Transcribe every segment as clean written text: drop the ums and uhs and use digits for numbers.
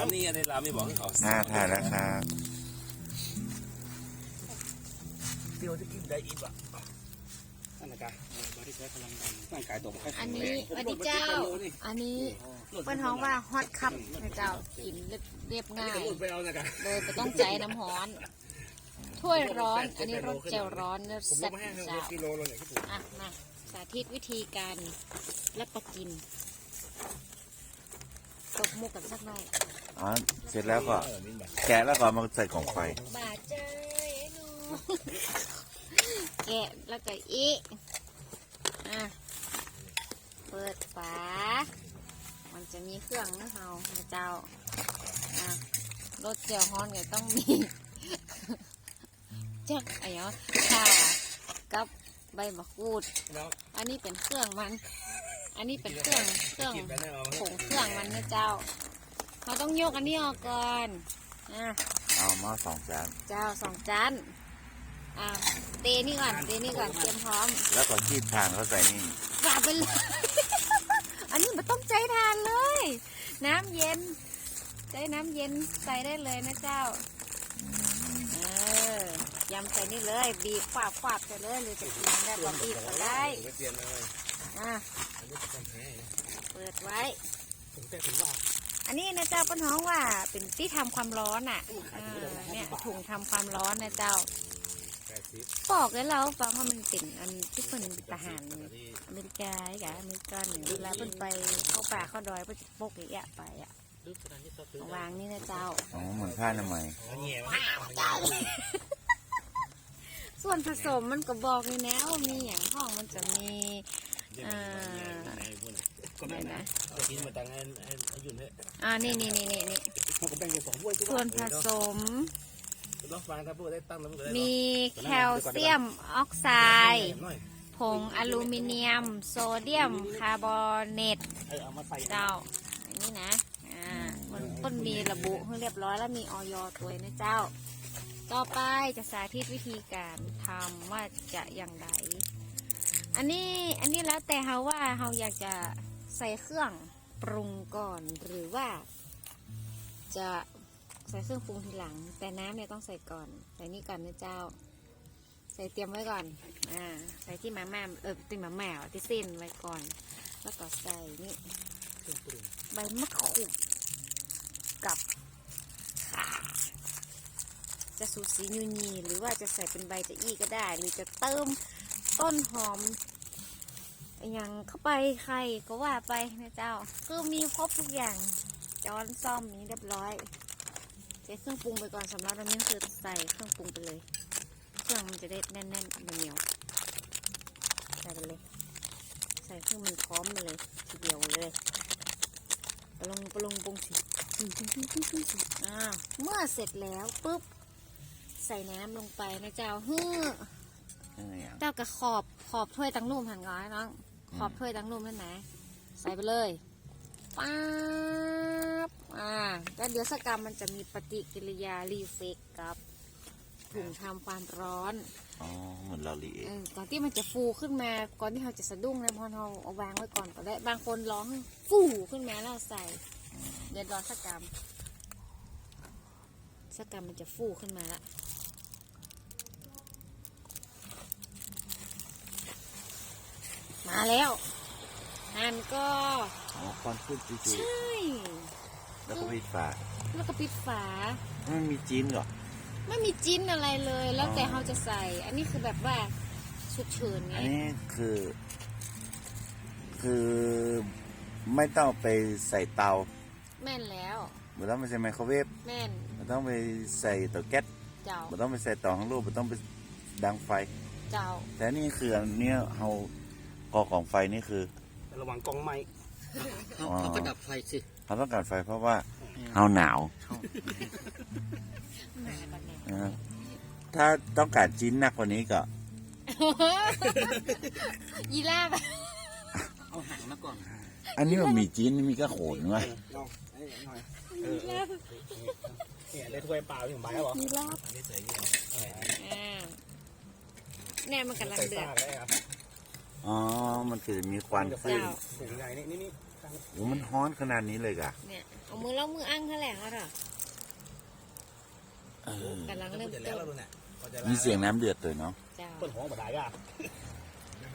อันนี้อะไรเราไม่บอกให้เขา ถ่ายแล้วครับ เดี๋ยวจะกินได้อีกอ่ะนั่นนะกันบริษัทพลังงานร่างกายตัวมัน อันนี้สวัสดีเจ้า อันนี้เป็นท้องว่าฮอตคัพนะเจ้ากินเรียบง่าย ไปเอานะกัน เลยไม่ต้องใจน้ำร้อนถ้วยร้อน อันนี้รสเจลร้อนเนื้อ ผม แซ่บ ไม่ให้ เจ้า กิโลเลยที่ผม อ่ะมาสาธิตวิธีการรับประกินตบมุกกันสักหน่อย อ๋อเสร็จแล้วก็แกะแล้วก็มาใส่กล่องไฟ บาดเจ้ยไอ้หนูแกะแล้วก็อีอ่ะเปิดฝามันจะมีเครื่องนะเฮานะเจ้าอ่ะรสเจียวฮ้อนก็ต้องมี จักไอ้เนาะข่ากับใบมะกรูด อันนี้เป็นเครื่องมัน อันนี้เป็นเครื่องผงเครื่องมันนะเจ้าเราต้องยกอันนี้ออกก่อนอ่ะ เอามา2 จาน เจ้า2 จานอ่ะเตนี่ก่อนเตนี่ก่อนเตรียมพร้อม แล้วก็คีบทานเขาใส่นี่ กลับไปเลย อันนี้มันต้องใจทานเลย น้ำเย็นใจน้ำเย็นใส่ได้เลยนะเจ้า ยำใส่นี่เลยบีบควาบใส่เลยหรือจะกินได้ก็บีบก็ได้อ่ะเปิดไว้ อันนี้นะเจ้าป้าน้องว่าเป็นที่ทำความร้อนอ่ะเนี่ยถุงทำความร้อนนะเจ้าปอกแล้วเราฟังว่ามันเป็นอันที่เป็นทหารอเมริกากับอเมริกันเวลาเพิ่นไปเข้าป่าเข้าดอยเพิ่นจะปกอย่างเงี้ยไปอ่ะวางนี่นะเจ้า อ๋อเหมือนผ้าอนามัย ส่วนผสมมันก็บอกนี่นะว่ามีอย่างห้องมันจะมีอะไรนะนี่ส่วนผสมมีแคลเซียมออกไซด์ผงอลูมิเนียมโซเดียมคาร์บอเนตเจ้าอันนี้นะมันต้นมีระบุให้เรียบร้อยแล้วมีออยตัวนะเจ้าต่อไปจะสาธิตวิธีการทำว่าจะอย่างไรอันนี้แล้วแต่เขาว่าเขาอยากจะใส่เครื่องปรุงก่อนหรือว่าจะใส่เครื่องปรุงทีหลังแต่น้ำเนี่ยต้องใส่ก่อนใส่นี่ก่อนนะเจ้าใส่เตรียมไว้ก่อนใส่ที่มาม่าที่มาแมวที่เส้นไว้ก่อนแล้วก็ใส่นี่ใบมะกรูดกับข่าจะสูตรสีนูนีหรือว่าจะใส่เป็นใบจะอี้ก็ได้หรือจะเติมต้นหอมอย่างเข้าไปใครก็ว่าไปนะเจ้าคือมีครบทุกอย่างช้อนซ่อมนี้เรียบร้อยใส่เครื่องปรุงไปก่อนสำหรับอันนี้คือใส่เครื่องปรุงไปเลยเครื่องมันจะได้แน่นๆเหนียวใส่ไปเลยใส่เครื่องมันพร้อมไปเลยทีเดียวเลยปรุงปรุงสิเมื่อเสร็จแล้วปุ๊บใส่น้ำลงไปนะเจ้าเจ้ากระขอบถ้วยตั้งนุ่มหันก้อยน้องขอบถ้วยตั้งนุ่มนั่นนะใส่ไปเลยป๊าบแล้วเดี๋ยวสกรรมมันจะมีปฏิกิริยารีเฟกกับถุงทำความร้อนอ๋อเหมือนเราลีก่อนที่มันจะฟูขึ้นมาก่อนที่เราจะสะดุ้งนะพอเราเอาวางไว้ก่อนก็ได้บางคนร้องฟูขึ้นมาแล้วใส่เดี๋ยวรอสกรรมมันจะฟูขึ้นมาละมาแล้วหั่นก็ควันขึ้นจู่ๆใช่แล้วก็ปิดฝาไม่มีจิ้นหรอไม่มีจิ้นอะไรเลยแล้วแต่เขาจะใส่อันนี้คือแบบว่าฉุกเฉินไงอันนี้คือไม่ต้องไปใส่เตาแม่นแล้วไม่ต้องไปใส่ไมโครเวฟแม่นไม่ต้องไปใส่เตาแก๊สไม่ต้องไปใส่เตาข้างรูปไม่ต้องไปดังไฟเจ้าแต่นี่คืออันนี้เขาก่อกองไฟนี่คือระวังกองไม้เขาก็ดับไฟสิเขาต้องการไฟเพราะว่าเขาหนาวถ้าต้องการจิ้นหนักกว่านี้ก็ยีราฟเอาหางมาก่อนอันนี้มันมีจิ้นมีกระโขนไหมเนี่ยได้ถ้วยเปล่าถึงใบแล้วเหรอยีราฟเนี่ยมันกำลังเดือดอ๋อมันคือมีควันขึ้นถุงใหญ่นี่ โอ้มันฮ้อนขนาดนี้เลยกะ เนี่ยเอามือแล้วมืออั้งเท่าไหร่เขาเหรอ เออก ำลังเริ่ม จะ ต้ แล้ว น แล้วเนี่ย มีเสียงน้ำเดือดเลยเนาะ เจ้า ต้นหอมบดายอ่ะ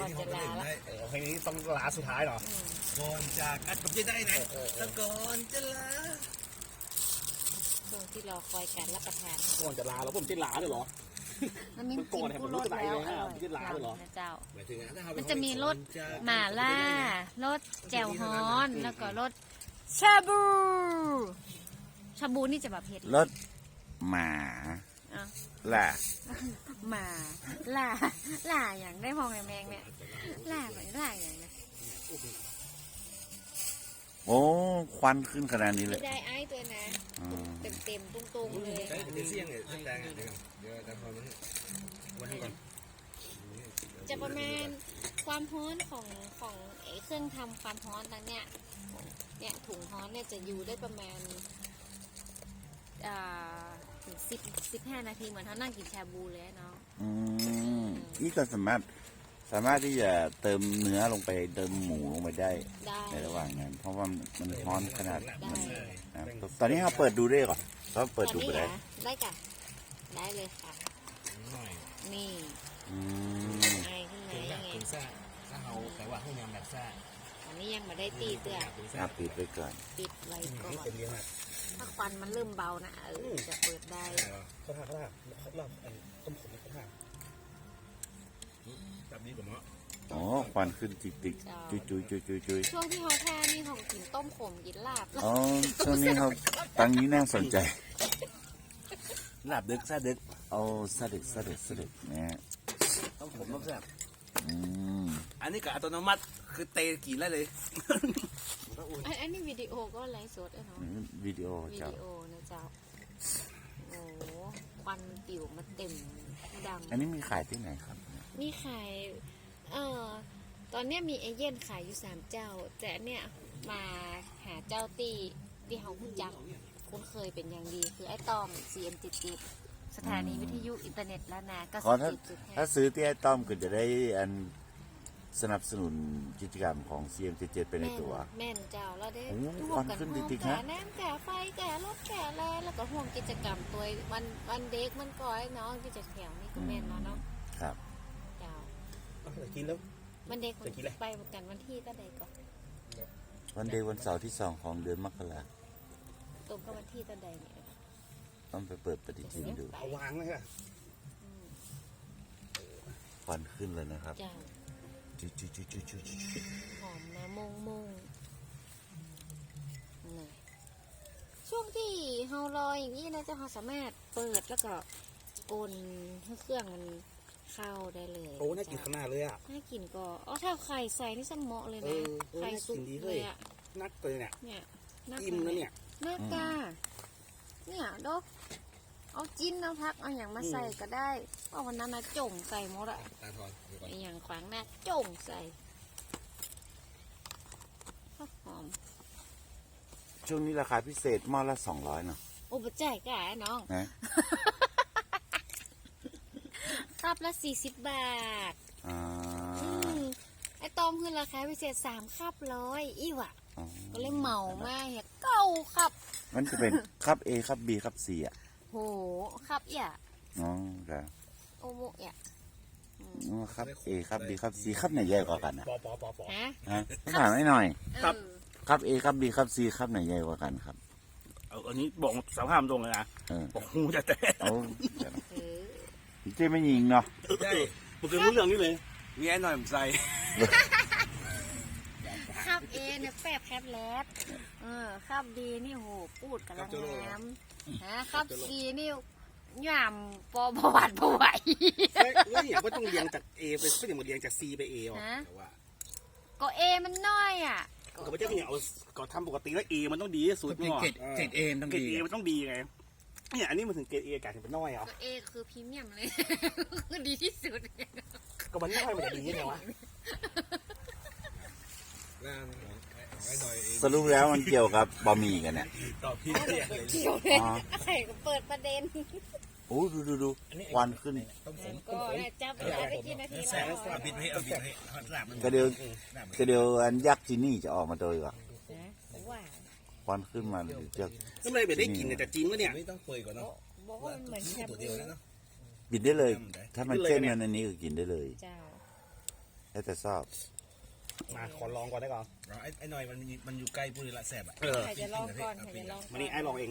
ก่อนจะลาละ เพลงนี้ต้องลาสุดท้ายเหรอ ก่อนจากกันผมจะได้ไหนแล้วก่อนจะลา ช่วงที่รอคอยการรับประทาน ก่อนจะลาแล้วผมจะลาด้วยเหรอ มันมีกินกู้รสแล้วอร่อยนะเจ้า หมายถึงถ้าเรา มันจะมีรสหม่าล่ารสแจ่วฮ้อน แล้วก็รสชาบู ชาบูนี่จะแบบเผ็ด รถหมา อ่ะ ล่ะ หมาล่าอย่างได้พองแมงเนี่ยล่าแบบล่าอย่างเนี้ย โอ้ควันขึ้นขนาดนี้เลย ไม่ได้ไอ้ตัวนะ อืม เต็มๆตุ้งๆเลย จะเสี่ยงเลยแดงเดี๋ยวแต่พอมันวันนี้ก่อน จะประมาณความฮ้อนของไอ้เครื่องทำความฮ้อนตั้งเนี่ยถุงฮ้อนเนี่ยจะอยู่ได้ประมาณถึง15 นาทีเหมือนเขานั่งกินชาบูเลยเนาะ อืมนี่ก็สามารถที่จะเติมเนื้อลงไปเติมหมูลงไปได้ ได้ ในระหว่างนั้น เพราะว่ามันร้อนขนาด ได้ มันนะตอนนี้เราเปิดดูได้ก่อนเราเปิดดูไปได้ ได้กะได้เลยค่ะ หน่อย นี่ อืม ไอขึ้นมา ถึงแบ ยั บ งไง ถึงซ่าถ้าเขาแต่ว่าห้องน้ำแบบซ่า อันนี้ยังไม่ได้ตีเตือ ถึง อ่ะ ซ่า ปิดไปก่อน ปิดไว้ก่อน เป็นเลี้ยงอ่ะ ถ้าควันมันเริ่มเบานะจะเปิดได้ เขาท่าต้มขมเขาท่าแบบนี้ผมว่า อ๋อควันขึ้นติกๆจุยๆ ช่วงที่เขาแค่นี่เขากินต้มขมกินลาบ ๆอ๋อช่วงนี้เขาตั้งนี้น่าสนใจลาบดึกซะดึกเอาซะดึกนะฮะ ต้มขมต้มแซ่บ อืม อันนี้กับอัตโนมัติคือเตะกินได้เลย อันนี้วิดีโอก็ไลฟ์สดเนาะ วิดีโอ วิ เจ้า ดีโอนะเจ้าโอ้โหควันปิวมาเต็มดัง อันนี้มีขายที่ไหนครับ มีขายตอนเนี้ยมีเอเย่นขายอยู่3 เจ้า แต่อันเนี่ยมาหาเจ้าที่เขาคุ้นจักคุ้นเคยเป็นอย่างดี คือไอ้ตอม CM77 สถานีวิทยุอินเทอร์เน็ตแล้วนะก็ อ๋อถ้า 17.5 ซื้อที่ไอ้ต้อมก็จะได้อันสนับสนุนกิจกรรมของ CM77 ไปในตัว แม่นเจ้าแล้วได้ โอ้ ร่วมกัน ควันขึ้น ร่วม ติ๊กๆ แก่ นะ น้ำแก่ไฟแก่รถแก่อะไรแล้วก็ห่วมกิจกรรมตัววันเด็กมันก้อยเนาะที่จะแถวนี่ก็แม่นเนาะ ครับ เจ้า กินแล้ว วันเด็ก จะกินอะไร ไปเหมือนกันวันที่ก็ได้ก่อน วันเดย์วันเสาร์ที่ 2 ของเดือนมกรา ตรงกับวันที่ก็ได้เนี่ย ต้องไปเปิดปฏิทินดู เอาวางเลยค่ะ ควันขึ้นเลยนะครับ เจ้า จุ๊ๆๆๆ หอมนะมงนี่ช่วงที่เฮารออย่างนี้นะเจ้าเขาสามารถเปิดแล้วก็กลให้เครื่องมันเข้าได้เลย โอ้น่ากินขนาดเลยอ่ะ น่ากินก็ถ้าไข่ใส่นี่สมเหมาะเลยนะ ไข่สุก น่ากินดี เล เลย ยอ่ะ นักเลยเนี่ย เนี่ยน่า อิ่มนะเนี่ย น่ากาเนี่ยดอกเอาจิ้นเอาพักเอาอย่างมาใส่ก็ได้เพราะวันนั้นนะจ่งใส่หมดอะ ตาทอนเดี๋ยวก่อน ไออย่างขวางหน้าจ่งใส่หอม ช่วงนี้ราคาพิเศษหม้อละ200เนาะ โอ้บะจ่ายกะน้อง นะ ครับละ40 บาท อ่า ไอตอมคือราคาพิเศษ3 ครับ100อีวะ อ๋อ ก็เลยเมามาเห็ดเก้าครับ มันจะเป็นครับ A ครับ B ครับ C อ่ะ โหครับอย่า อ๋อครับ โอโมอย่า อ๋อครับ A ครับ B ครับ C ครับไหนใหญ่กว่ากันนะ ปอ ฮะ ฮะถามให้หน่อย ครับ ครับ A ครับ B ครับ C ครับไหนใหญ่กว่ากันครับ เอาอันนี้บอกสภาพตรงเลยนะ เออ บอกหูจะแตก เอา เออ เจ๊ไม่ยิงเนาะ ใช่ผมเคยรู้เรื่องนี้เลยมีไอ้หน่อยผมใส่ ครับเอเนี่ยแป๊บแคบแลบครับดีนี่โหพูดกันละงามครับซีนี่ย่ำปอประวัติประไหว ไม่อยากว่าต้องเรียงจาก A ไปไม่ถึงมาเรียงจาก C ไป A หรอก ฮะ แต่ว่า ก็เอมันน้อยอ่ะ ก็ไม่ใช่เพียงเอาก็ทำปกติแล้ว A มันต้องดีที่สุด เป็น เนาะ เกรดเอต้อง เกรด ดี A มันต้องดีไงเนี่ยอันนี้มันถึงเกรด A กาถึงเป็นน้อยเหรอ ก็เอคือพรีเมียมเลย คือดีที่สุด ก็มันน้อยมันจะดียังไงวะ ไอ้หน่อย สรุปแล้วมันเกี่ยวกับบะหมี่กันเนี่ย ตอบพี่เนี่ยเลย เกี่ยวเลยไข่ก็เปิดประเด็น โอ้ดูควันขึ้น ก็จับเวลาไปกี่นาทีแล้ว เอาบิดให้เอาบิดให้หลับมัน ก็เดี๋ยวอันยักษ์ที่นี่จะออกมาโดยว่ะ ว่า ควันขึ้นมาเลยจะ ก็เลยไม่ได้กินแต่จีนวะเนี่ย ไม่ต้องเปื่อยก่อนเนาะ บอกว่ามันเหมือนแคบ ตัวเดียวแล้วเนาะ กินได้เลย ถ้ามันเข้มมันอันนี้ก็กินได้เลย เจ้า แล้วแต่ชอบ มาขอลองก่อนได้ก่อน ไอ้หน่อยมันอยู่ใกล้พูดละแสบอ่ะ ใครจะลองก่อนใครจะลอง วันนี้ไอ้ลองเอง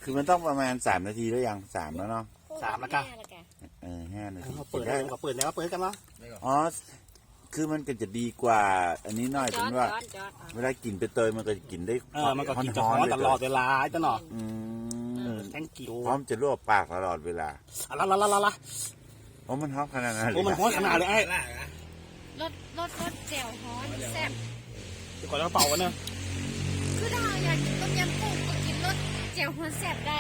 คือมันต้องประมาณ3 นาทีแล้วยัง3แล้วเนาะ 3แล้วกัน 5 นาที เขาเปิดได้เขาเปิดแล้วเปิดกันวะ อ๋อคือมันก็จะดีกว่า อันนี้หน่อย จ ถึ อด งว่า จอด เวลากินไปเตยมันก็กินได้ มันก็กินจะฮ้อนตลอดเวลาไอ้ตะหนอ อืม แทงกิว พร้อมจะลวกปากตลอดเวลา ละ เพราะมันฮอตขนาดนั้นเล โอ้ ย มันฮ้อนขนาดเลยไอ้ ล่างนะ รสแจ่วฮ้อนแซ่บ เดี๋ยวก่อนแล้วเป่ากันเนอะ คือถ้าเราอยากกินต้มยำกุ้งก็กินรสแจ่วฮ้อนแซ่บได้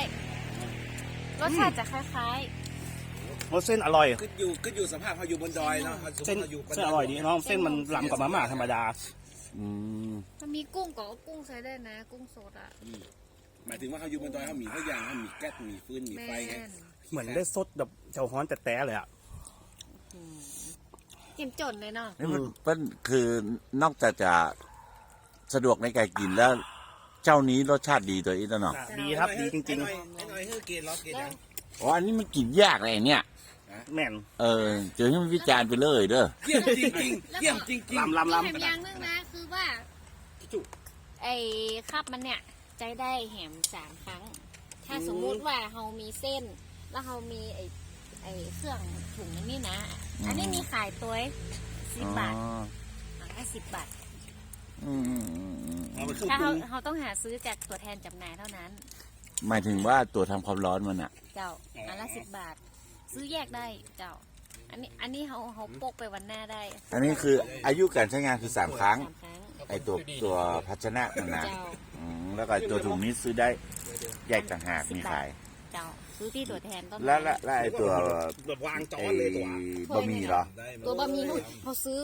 รสชาติจะคล้าย รสเส้นอร่อย ขึ้นอยู่สภาพเขาอยู่บนดอยเนาะ เส้นอร่อยดีน้องเส้นมันล้ำกว่ามาม่าธรรมดา อืม ๆถ้ามีกุ้งก็เอากุ้งใส่ได้นะ กุ้งสดอ่ะ หมายถึงว่าเขาอยู่บนดอยเขามีทุกอย่างเขามีแก๊สมีฟืนมี แม่ ไฟไง น เหมือนได้ซดแบบเจ้าฮ้อนแต่แต่เลยอ่ะ จิ้มจนเลยเนาะ นี่มันคือนอกจากจะสะดวกในการกินแล้ว เจ้านี้รสชาติดีตัวอีกแล้วเนาะ ดีครับดีจริง ไอ้หน่อยเฮ้ยเกณฑ์ล็อกเกณฑ์ยัง อ๋ออันนี้มันกินยากเลยเนี่ย ๆ แม่น เจอให้มันวิจารณ์ไปเลยเด้อ เยี่ยมจริงๆเยี่ยมจริง ล้ำ มีแถมอย่างนึงนะคือว่าไอ้คับมันเนี่ยใจได้แหม3 ครั้ง ถ้าสมมุติว่าเรามีเส้น แล้วเรามีไอ้เครื่องถุงนี่นะ อันนี้มีขายตัว10 บาทแค่10 บาท อืม เอาไปเครื่อง ถ้า ปรุง เราต้องหาซื้อจากตัวแทนจำหน่ายเท่านั้น หมายถึงว่าตัวทำความร้อนมันอ่ะ เจ้าอันละ10 บาท ซื้อแยกได้เจ้า อันนี้เขาปกไปวันหน้าได้ อันนี้คืออายุการใช้งานคือ3 ครั้ง 3 ครั้ง ไอตัวภาชนะนั่นนะ เจ้า แล้วก็ตัวถุงนี้ซื้อได้แยกต่างหากมีขาย เจ้าซื้อที่ตัวแทนต้น และไอตัว แบบวางจอ ไอน เลยตัว บะหมี่เหรอ ตัวบะหมี่นู่นเขาซื้อ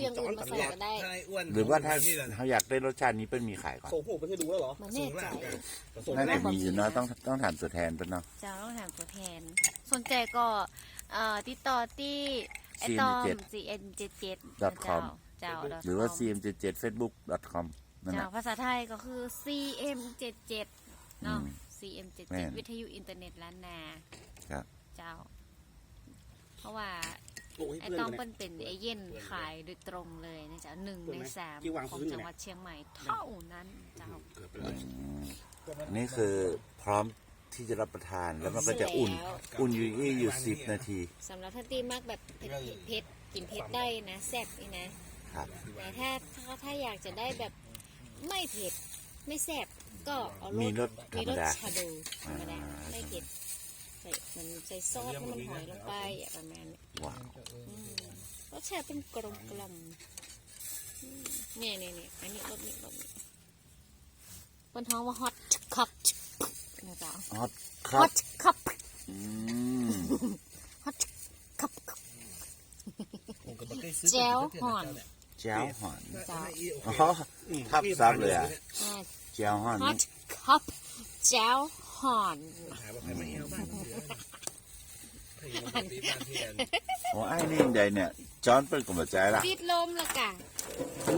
อย่างอื่นมาใส่ก็ได้ ๆถ้าไอ้อ้วน หรือว่าถ้าเขาอยากได้รสชาตินี้เป็นมีขายก่อน โซ่ผูกไปให้ดูแล้วเหรอ มันแน่ใจ น่าจะมีอยู่เนาะต้องถามตัวแทนเป็นเนาะ เจ้าต้องถามตัวแทน สนใจก็ติดต่อที่ไอตอม cn77 .com เจ้า หรือว่า cm77facebook.com นั่น เจ้า แหละ ภาษาไทยก็คือ cm77 เนาะ แม่ cm77 น วิทยุอินเทอร์เน็ตล้านนา ครับ เจ้า เพราะว่า โอ้ย ไอ เพื่อน ตอม เลย เป็นเอเย่นขายโดยตรงเลยนะจ๊ะ1 ใน ที่วาง 3 ของ พื้นอยู่ จัง เนี่ย หวัดเชียงใหม่เท่านั้นเจ้า อันนี้คือพร้อมที่จะรับประทานแล้วมันก็จะอุ่นอยู่10 นาที สำหรับท่านที่มักแบบเผ็ดกินเผ็ดได้นะแซ่บนี่นะครับ แต่ถ้าอยากจะได้แบบไม่เผ็ดไม่แซ่บก็เอาร มี ส รสธรรมดา ชาดูธรรมดาไม่เผ็ดใส่มันใส่ซอสให้มันหอยลงไปอย่างประมาณนี้ ว้าว รสชาติเป็นกลมกล่อมเนี่ยอันนี้รสนี้บนท้องว่าฮอตคัพนะจ๊ะ ฮอตค ฮ รั อบ ตคัพ อืม ฮอตคัพ ผมก็ไม่ได้ซื้อ แจวห่อน แจ้วหอน จ้า อ๋อทับซับเลยอ่ะ อ่า แจ้วหอน ฮอ นี่ ตคัพแจวห่อน หาว่าใครมาเที่ยวบ้านเพื่อนใครมาที่บ้านเพื่อน โอ้ไอ้นี่ใดเนี่ยจอนเป็นกำลังใจละ ติดลมละกะ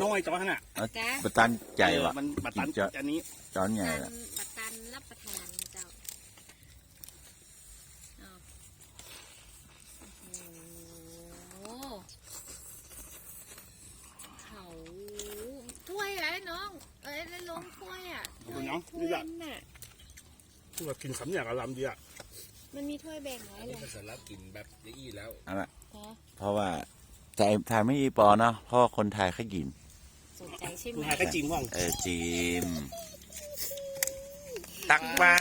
น้อยจอขนาด เอา จ้ะ ประตันใจวะ มันบัดตัน กิน อันนี้ จอนใหญ่ ตัน ละ ปัตตันรับประทานเจ้าอ้าวโอ้โหเขาถ้วยอะไรน้องได้ลงถ้วยอ่ะถ้วยน่ะ คือแบบกินสำอย่างอารมณ์ดีอ่ะ มันมีถ้วยแบ่งไว้ อัน เล นี้ ย มันสำหรับกินแบบยี่แล้ว เอาละ นะ เพราะว่าแต่ไทยไม่อีปอเนาะเพราะว่าคนไทยเขากิน สนใจใช่ไห คุณ ม หายแค่จีนว่าง จิมตักมา